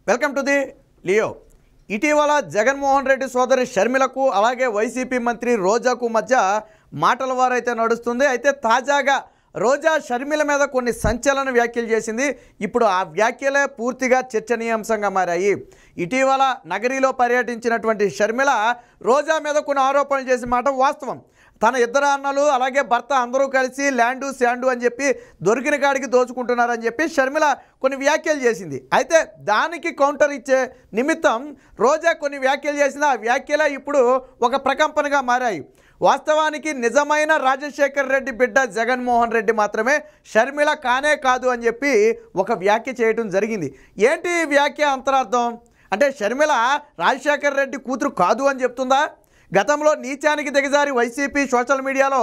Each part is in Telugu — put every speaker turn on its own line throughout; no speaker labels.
Welcome to the Leo. ఇటీవల జగన్మోహన్ రెడ్డి సోదరి షర్మిలకు అలాగే వైసీపీ మంత్రి రోజాకు మధ్య మాటల వారైతే నడుస్తుంది. అయితే తాజాగా రోజా షర్మిల మీద కొన్ని సంచలన వ్యాఖ్యలు చేసింది. ఇప్పుడు ఆ వ్యాఖ్యలే పూర్తిగా చర్చనీయాంశంగా మారాయి. ఇటీవల నగరిలో పర్యటించినటువంటి షర్మిల రోజా మీద కొన్ని ఆరోపణలు చేసిన మాట వాస్తవం. తన ఇద్దరు అన్నలు అలాగే భర్త అందరూ కలిసి ల్యాండు శాండు అని చెప్పి దొరికిన కాడికి దోచుకుంటున్నారని చెప్పి షర్మిల కొన్ని వ్యాఖ్యలు చేసింది. అయితే దానికి కౌంటర్ ఇచ్చే నిమిత్తం రోజా కొన్ని వ్యాఖ్యలు చేసింది. ఆ వ్యాఖ్యలే ఇప్పుడు ఒక ప్రకంపనగా మారాయి. వాస్తవానికి నిజమైన రాజశేఖర్ రెడ్డి బిడ్డ జగన్మోహన్ రెడ్డి మాత్రమే, షర్మిల కానే కాదు అని చెప్పి ఒక వ్యాఖ్య చేయడం జరిగింది. ఏంటి ఈ వ్యాఖ్య అంతరార్థం? అంటే షర్మిల రాజశేఖర్ రెడ్డి కూతురు కాదు అని చెప్తుందా? గతంలో నీచానికి దిగజారి వైసీపీ సోషల్ మీడియాలో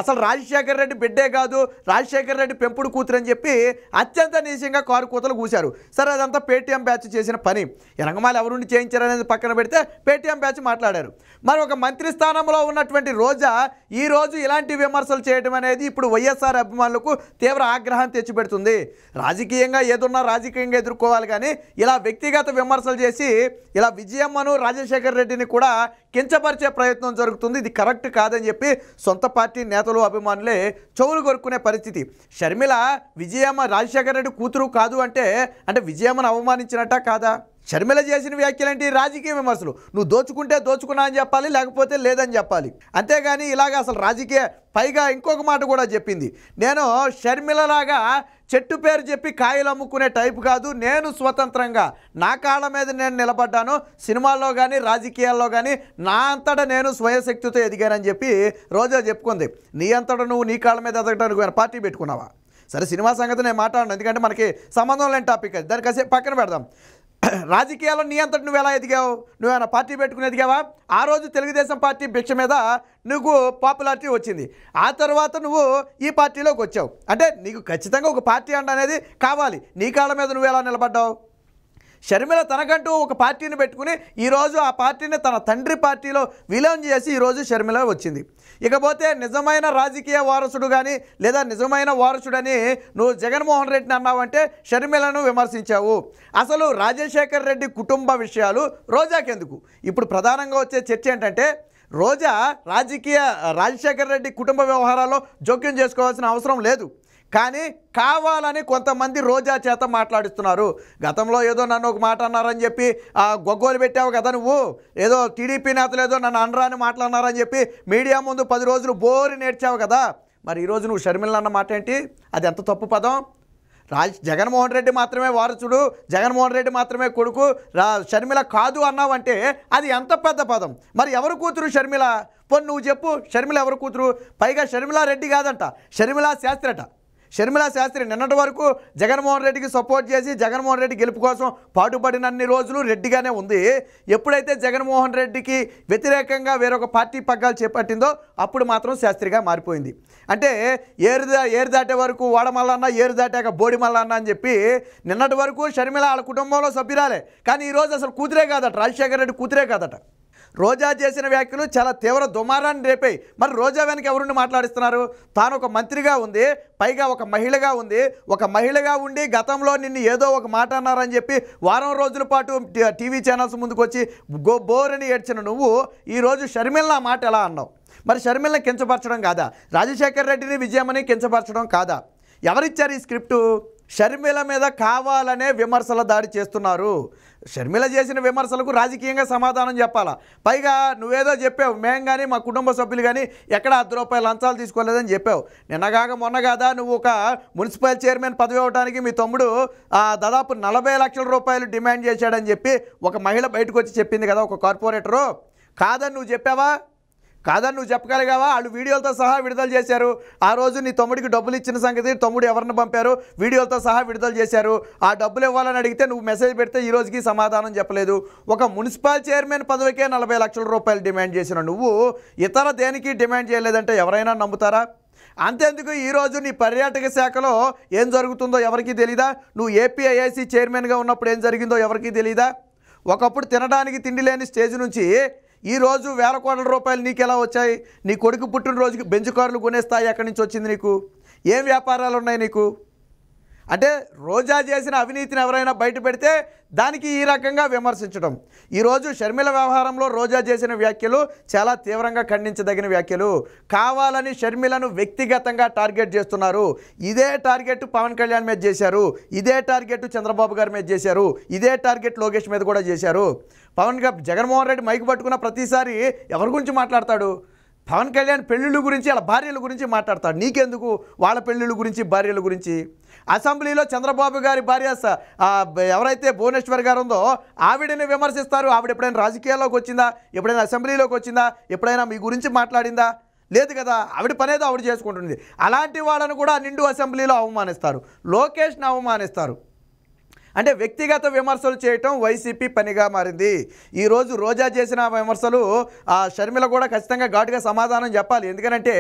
అసలు రాజశేఖర్ రెడ్డి బిడ్డే కాదు, రాజశేఖర్ రెడ్డి పెంపుడు కూతురు అని చెప్పి అత్యంత నీచంగా కారు కూతలు కూశారు. సరే, అదంతా పేటీఎం బ్యాచ్ చేసిన పని. రంగమాలు ఎవరుండి చేయించారనేది పక్కన పెడితే పేటీఎం బ్యాచ్ మాట్లాడారు. మరి ఒక మంత్రి స్థానంలో ఉన్నటువంటి రోజా ఈరోజు ఇలాంటి విమర్శలు చేయడం అనేది ఇప్పుడు వైఎస్ఆర్ అభిమానులకు తీవ్ర ఆగ్రహాన్ని తెచ్చిపెడుతుంది. రాజకీయంగా ఏదున్నా రాజకీయంగా ఎదుర్కోవాలి, కానీ ఇలా వ్యక్తిగత విమర్శలు చేసి ఇలా విజయమ్మను రాజశేఖర్ రెడ్డిని కూడా కించపరిచే ప్రయత్నం జరుగుతుంది. ఇది కరెక్ట్ కాదని చెప్పి సొంత పార్టీ నేతలు అభిమానులే చెవులు కొరుక్కునే పరిస్థితి. షర్మిల విజయమ్మ రాజశేఖర రెడ్డి కూతురు కాదు అంటే విజయమ్మను అవమానించినట్ట కాదా? షర్మిల చేసిన వ్యాఖ్యలేంటి? రాజకీయ విమర్శలు. నువ్వు దోచుకుంటే దోచుకున్నా అని చెప్పాలి, లేకపోతే లేదని చెప్పాలి. అంతేగాని ఇలాగ అసలు రాజకీయ పైగా ఇంకొక మాట కూడా చెప్పింది. నేను షర్మిలలాగా చెట్టు పేరు చెప్పి కాయలు అమ్ముకునే టైపు కాదు, నేను స్వతంత్రంగా నా కాళ్ళ మీద నేను నిలబడ్డాను. సినిమాల్లో కానీ రాజకీయాల్లో కానీ నా అంతటా నేను స్వయశక్తితో ఎదిగానని చెప్పి రోజా చెప్పుకుంది. నీ అంతటా నువ్వు నీ కాళ్ళ మీద ఎదగడానికి పార్టీ పెట్టుకున్నావా? సరే, సినిమా సంగతి నేను మాట్లాడను, ఎందుకంటే మనకి సంబంధం లేని టాపిక్ అది. దాని కాసేపు పక్కన పెడదాం. రాజకీయాల్లో నీ అంతటి నువ్వు ఎలా ఎదిగావు? నువ్వేమైనా పార్టీ పెట్టుకుని ఎదిగావా? ఆ రోజు తెలుగుదేశం పార్టీ భిక్ష మీద నువ్వు పాపులారిటీ వచ్చింది. ఆ తర్వాత నువ్వు ఈ పార్టీలోకి వచ్చావు. అంటే నీకు ఖచ్చితంగా ఒక పార్టీ అనేది కావాలి. నీ కాళ్ళ మీద నువ్వు ఎలా నిలబడ్డావు? షర్మిల తనకంటూ ఒక పార్టీని పెట్టుకుని ఈరోజు ఆ పార్టీని తన తండ్రి పార్టీలో విలీనం చేసి ఈరోజు షర్మిల వచ్చింది. ఇకపోతే నిజమైన రాజకీయ వారసుడు కానీ లేదా నిజమైన వారసుడని నువ్వు జగన్మోహన్ రెడ్డిని అన్నావంటే షర్మిలను విమర్శించావు. అసలు రాజశేఖర్ రెడ్డి కుటుంబ విషయాలు రోజాకెందుకు? ఇప్పుడు ప్రధానంగా వచ్చే చర్చ ఏంటంటే రోజా రాజశేఖర్ రెడ్డి కుటుంబ వ్యవహారాల్లో జోక్యం చేసుకోవాల్సిన అవసరం లేదు, కానీ కావాలని కొంతమంది రోజా చేత మాట్లాడిస్తున్నారు. గతంలో ఏదో నన్ను ఒక మాట అన్నారని చెప్పి గొగ్గోలు పెట్టావు కదా నువ్వు, ఏదో టీడీపీ నేతలు ఏదో నన్ను అనరాని మాట్లాడినారని చెప్పి మీడియా ముందు 10 రోజులు బోరి నేర్చావు కదా. మరి ఈరోజు నువ్వు షర్మిల అన్న మాట ఏంటి? అది ఎంత తప్పు పదం? జగన్మోహన్ రెడ్డి మాత్రమే వారసుడు, జగన్మోహన్ రెడ్డి మాత్రమే కొడుకు, షర్మిల కాదు అన్నావంటే అది ఎంత పెద్ద పదం. మరి ఎవరు కూతురు షర్మిల? పోనీ నువ్వు చెప్పు, షర్మిల ఎవరు కూతురు? పైగా షర్మిలా రెడ్డి కాదంట, షర్మిలా శాస్త్రి అట. షర్మిలా శాస్త్రి నిన్నటి వరకు జగన్మోహన్ రెడ్డికి సపోర్ట్ చేసి జగన్మోహన్ రెడ్డి గెలుపు కోసం పాటుపడినన్ని రోజులు రెడ్డిగానే ఉంది. ఎప్పుడైతే జగన్మోహన్ రెడ్డికి వ్యతిరేకంగా వేరొక పార్టీ పగ్గాలు చేపట్టిందో అప్పుడు మాత్రం శాస్త్రిగా మారిపోయింది. అంటే ఏరు దాటే వరకు వాడమల్లన్న, ఏరు దాటాక బోడి మల్లన్న అని చెప్పి నిన్నటి వరకు షర్మిల వాళ్ళ కుటుంబంలో సభ్యురాలే, కానీ ఈరోజు అసలు కూతురే కాదట, రాజశేఖర రెడ్డి కూతురే కాదట. రోజా చేసిన వ్యాఖ్యలు చాలా తీవ్ర దుమారాన్ని రేపాయి. మరి రోజా వెనక ఎవరుండి మాట్లాడిస్తున్నారు? తాను ఒక మంత్రిగా ఉంది, పైగా ఒక మహిళగా ఉంది. ఒక మహిళగా ఉండి గతంలో నిన్ను ఏదో ఒక మాట అన్నారని చెప్పి వారం రోజుల పాటు టీవీ ఛానల్స్ ముందుకు వచ్చి బోరని ఏడ్చిన నువ్వు ఈరోజు షర్మిల ఆ మాట ఎలా అన్నావు? మరి షర్మిలని కించపరచడం కాదా? రాజశేఖర్ రెడ్డిని విజయమ్మని కించపరచడం కాదా? ఎవరిచ్చారు ఈ స్క్రిప్టు? షర్మిల మీద కావాలనే విమర్శల దాడి చేస్తున్నారు. షర్మిల చేసిన విమర్శలకు రాజకీయంగా సమాధానం చెప్పాలా? పైగా నువ్వేదో చెప్పావు, మేము కానీ మా కుటుంబ సభ్యులు కానీ ఎక్కడ ₹10 లంచాలు తీసుకోలేదని చెప్పావు. నిన్నగాక మొన్న కాదా నువ్వు ఒక మున్సిపల్ చైర్మన్ పదవి ఇవ్వడానికి మీ తమ్ముడు దాదాపు ₹40 లక్షల డిమాండ్ చేశాడని చెప్పి ఒక మహిళ బయటకు వచ్చి చెప్పింది కదా, ఒక కార్పొరేటరు. కాదని నువ్వు చెప్పావా? కాదని నువ్వు చెప్పగలిగావా? వాళ్ళు వీడియోలతో సహా విడుదల చేశారు. ఆ రోజు నీ తమ్ముడికి డబ్బులు ఇచ్చిన సంగతి, తమ్ముడు ఎవరిని పంపారు, వీడియోలతో సహా విడుదల చేశారు. ఆ డబ్బులు ఇవ్వాలని అడిగితే నువ్వు మెసేజ్ పెడితే ఈ రోజుకి సమాధానం చెప్పలేదు. ఒక మున్సిపల్ చైర్మన్ పదవికే ₹40 లక్షల డిమాండ్ చేసిన నువ్వు ఇతర దేనికి డిమాండ్ చేయలేదంటే ఎవరైనా నమ్ముతారా? అంతేందుకు ఈరోజు నీ పర్యాటక శాఖలో ఏం జరుగుతుందో ఎవరికీ తెలీదా? నువ్వు ఏపీఐఐసి చైర్మన్గా ఉన్నప్పుడు ఏం జరిగిందో ఎవరికీ తెలీదా? ఒకప్పుడు తినడానికి తిండి లేని స్టేజ్ నుంచి ఈరోజు ₹1,000 కోట్ల నీకు ఎలా వచ్చాయి? నీ కొడుకు పుట్టినరోజుకి బెంచ్ కార్లు కొనే స్థాయి ఎక్కడి నుంచి వచ్చింది నీకు? ఏం వ్యాపారాలు ఉన్నాయి నీకు? అంటే రోజా చేసిన అవినీతిని ఎవరైనా బయట పెడితే దానికి ఈ రకంగా విమర్శించడం. ఈరోజు షర్మిల వ్యవహారంలో రోజా చేసిన వ్యాఖ్యలు చాలా తీవ్రంగా ఖండించదగిన వ్యాఖ్యలు. కావాలని షర్మిలను వ్యక్తిగతంగా టార్గెట్ చేస్తున్నారు. ఇదే టార్గెట్ పవన్ కళ్యాణ్ మీద చేశారు, ఇదే టార్గెట్ చంద్రబాబు గారి మీద చేశారు, ఇదే టార్గెట్ లోకేష్ మీద కూడా చేశారు. జగన్మోహన్ రెడ్డి మైక్ పట్టుకున్న ప్రతిసారి ఎవరి గురించి మాట్లాడతాడు? పవన్ కళ్యాణ్ పెళ్ళిళ్ళ గురించి, వాళ్ళ భార్యల గురించి మాట్లాడతాడు. నీకెందుకు వాళ్ళ పెళ్ళిళ్ళ గురించి, భార్యల గురించి? అసెంబ్లీలో చంద్రబాబు గారి భార్య ఎవరైతే భువనేశ్వర్ గారు ఉందో ఆవిడని విమర్శిస్తారు. ఆవిడ ఎప్పుడైనా రాజకీయాల్లోకి వచ్చిందా? ఎప్పుడైనా అసెంబ్లీలోకి వచ్చిందా? ఎప్పుడైనా మీ గురించి మాట్లాడిందా? లేదు కదా. ఆవిడ పనేదో ఆవిడ చేసుకుంటుంది. అలాంటి వాళ్ళను కూడా నిండు అసెంబ్లీలో అవమానిస్తారు, లోకేష్ని అవమానిస్తారు. అంటే వ్యక్తిగత విమర్శలు చేయటం వైసీపీ పనిగా మారింది. ఈరోజు రోజా చేసిన విమర్శలు షర్మిల కూడా ఖచ్చితంగా ఘాటుగా సమాధానం చెప్పాలి. ఎందుకంటే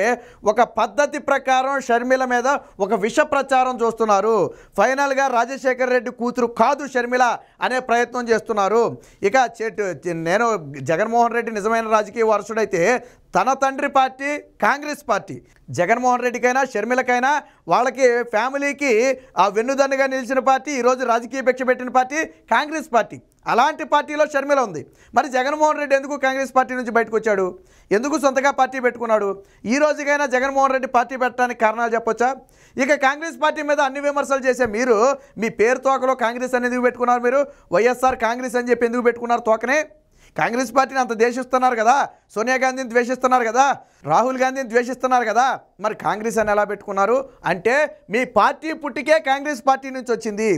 ఒక పద్ధతి ప్రకారం షర్మిల మీద ఒక విష ప్రచారం చూస్తున్నారు. ఫైనల్గా రాజశేఖర్ రెడ్డి కూతురు కాదు షర్మిల అనే ప్రయత్నం చేస్తున్నారు. ఇక నేను జగన్మోహన్ రెడ్డి నిజమైన రాజకీయ వారసుడైతే తన తండ్రి పార్టీ కాంగ్రెస్ పార్టీ. జగన్మోహన్ రెడ్డికైనా షర్మిలకైనా వాళ్ళకి ఫ్యామిలీకి ఆ వెన్నుదన్నుగా నిలిచిన పార్టీ, ఈరోజు రాజకీయ భిక్ష పెట్టిన పార్టీ కాంగ్రెస్ పార్టీ. అలాంటి పార్టీలో షర్మిల ఉంది. మరి జగన్మోహన్ రెడ్డి ఎందుకు కాంగ్రెస్ పార్టీ నుంచి బయటకు వచ్చాడు? ఎందుకు సొంతగా పార్టీ పెట్టుకున్నాడు? ఈ రోజుకైనా జగన్మోహన్ రెడ్డి పార్టీ పెట్టడానికి కారణాలు చెప్పొచ్చా? ఇక కాంగ్రెస్ పార్టీ మీద అన్ని విమర్శలు చేసే మీరు మీ పేరు తోకలో కాంగ్రెస్ అని ఎందుకు పెట్టుకున్నారు? మీరు వైఎస్ఆర్ కాంగ్రెస్ అని చెప్పి ఎందుకు పెట్టుకున్నారు తోకనే? కాంగ్రెస్ పార్టీని అంత ద్వేషిస్తున్నారు కదా, సోనియా గాంధీని ద్వేషిస్తున్నారు కదా, రాహుల్ గాంధీని ద్వేషిస్తున్నారు కదా, మరి కాంగ్రెస్ అని ఎలా పెట్టుకున్నారు? అంటే మీ పార్టీ పుట్టికే కాంగ్రెస్ పార్టీ నుంచి వచ్చింది.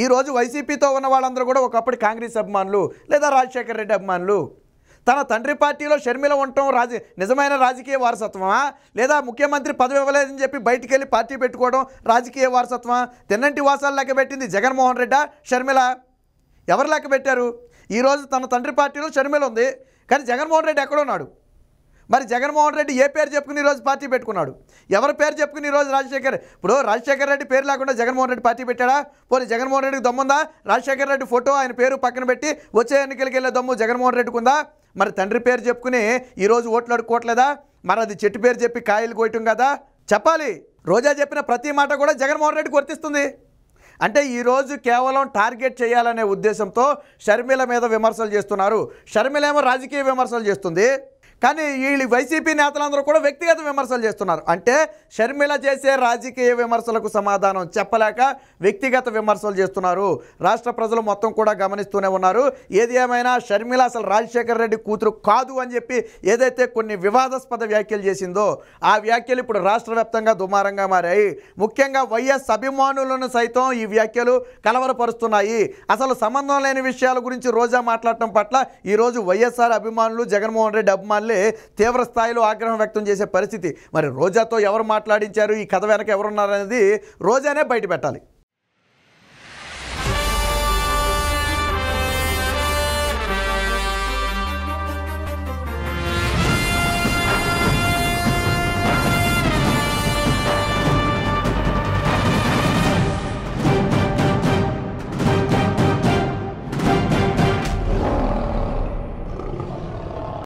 ఈరోజు వైసీపీతో ఉన్న వాళ్ళందరూ కూడా ఒకప్పుడు కాంగ్రెస్ అభిమానులు లేదా రాజశేఖర్ రెడ్డి అభిమానులు. తన తండ్రి పార్టీలో షర్మిల ఉండటం నిజమైన రాజకీయ వారసత్వమా? లేదా ముఖ్యమంత్రి పదవి ఇవ్వలేదని చెప్పి బయటికి వెళ్ళి పార్టీ పెట్టుకోవడం రాజకీయ వారసత్వమా? తిన్నంటి వాసాలు లెక్క పెట్టింది జగన్మోహన్ రెడ్డా షర్మిల? ఎవరు లెక్క పెట్టారు? ఈరోజు తన తండ్రి పార్టీలో షర్మిల ఉంది, కానీ జగన్మోహన్ రెడ్డి ఎక్కడున్నాడు? మరి జగన్మోహన్ రెడ్డి ఏ పేరు చెప్పుకుని ఈరోజు పార్టీ పెట్టుకున్నాడు? ఎవరి పేరు చెప్పుకుని ఈరోజు రాజశేఖర్ రెడ్డి పేరు లేకుండా జగన్మోహన్ రెడ్డి పార్టీ పెట్టాడా? పోనీ జగన్మోహన్ రెడ్డికి దమ్ముందా? రాజశేఖర్ రెడ్డి ఫోటో ఆయన పేరు పక్కన పెట్టి వచ్చే ఎన్నికలకి వెళ్ళే దమ్ము జగన్మోహన్ రెడ్డికి ఉందా? మరి తండ్రి పేరు చెప్పుకుని ఈరోజు ఓట్లు అడుక్కోవట్లేదా? మరి అది చెట్టు పేరు చెప్పి కాయలు కోయటం కదా? చెప్పాలి. రోజా చెప్పిన ప్రతి మాట కూడా జగన్మోహన్ రెడ్డికి వర్తిస్తుంది. అంటే ఈరోజు కేవలం టార్గెట్ చేయాలనే ఉద్దేశంతో షర్మిల మీద విమర్శలు చేస్తున్నారు. షర్మిల ఏమో రాజకీయ విమర్శలు చేస్తుంది, కానీ వీళ్ళు వైసీపీ నేతలందరూ కూడా వ్యక్తిగత విమర్శలు చేస్తున్నారు. అంటే షర్మిల చేసే రాజకీయ విమర్శలకు సమాధానం చెప్పలేక వ్యక్తిగత విమర్శలు చేస్తున్నారు. రాష్ట్ర ప్రజలు మొత్తం కూడా గమనిస్తూనే ఉన్నారు. ఏది ఏమైనా షర్మిల అసలు రాజశేఖర్ రెడ్డి కూతురు కాదు అని చెప్పి ఏదైతే కొన్ని వివాదాస్పద వ్యాఖ్యలు చేసిందో ఆ వ్యాఖ్యలు ఇప్పుడు రాష్ట్ర వ్యాప్తంగా దుమారంగా మారాయి. ముఖ్యంగా వైఎస్ అభిమానులను సైతం ఈ వ్యాఖ్యలు కలవరపరుస్తున్నాయి. అసలు సంబంధం లేని విషయాల గురించి రోజా మాట్లాడటం పట్ల ఈరోజు వైఎస్ఆర్ అభిమానులు, జగన్మోహన్ రెడ్డి అభిమానులు తీవ్ర స్థాయిలో ఆగ్రహం వ్యక్తం చేసే పరిస్థితి. మరి రోజాతో ఎవరు మాట్లాడించారు, ఈ కథ వెనక ఎవరున్నారనేది రోజానే బయట పెట్టాలి.